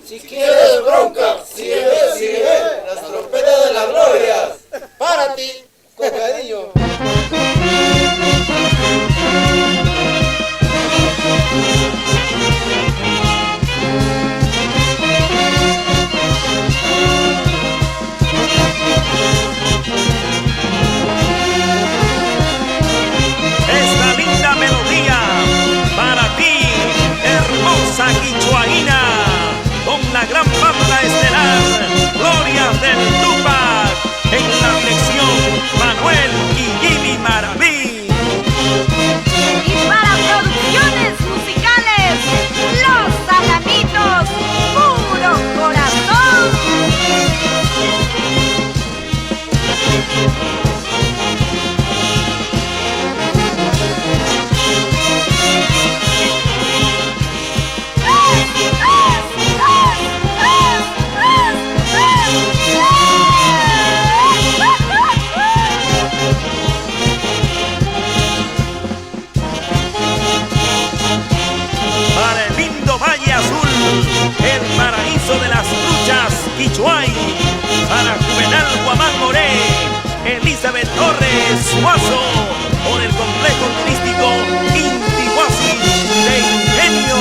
Si quieres bronca, sigue, las trompetas de las glorias. Para ti, con cariño. Esta linda melodía para ti, hermosa quichuaína, con la gran banda estelar Glorias del Tupac, en la dirección Manuel y Jimmy Maraví. Y para producciones musicales, Los Alamitos, puro corazón. Para el lindo Valle Azul, el paraíso de las truchas Quichuay, para Juvenal Guamán Moré, Elizabeth Torres Suazo, por el complejo turístico Intihuasi de Ingenio.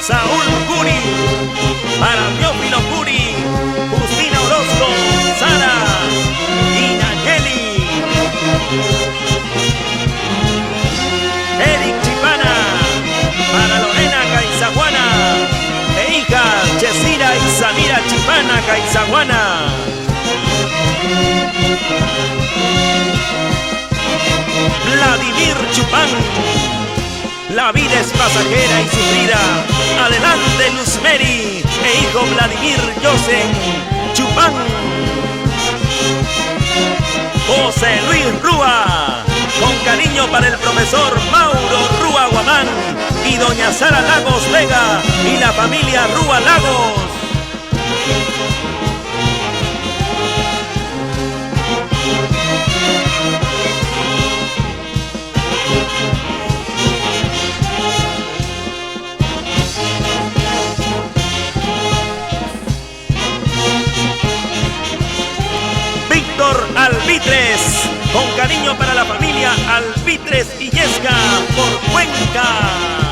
Saúl Curi, para Teófilo Curi, Justina Orozco, Sara y Nayeli. Eric Chipana, para Lorena Caizaguana, e hija Chesira y Samira Chipana Caizaguana. Vladimir Chupán, la vida es pasajera y sufrida. Adelante Luz Mary e hijo Vladimir Yosen Chupán. José Luis Rúa, con cariño para el profesor Mauro Rúa Guamán y doña Sara Lagos Vega y la familia Rúa Lagos. Víctor Albitres, con cariño para la familia Albitres Illesca por Cuenca.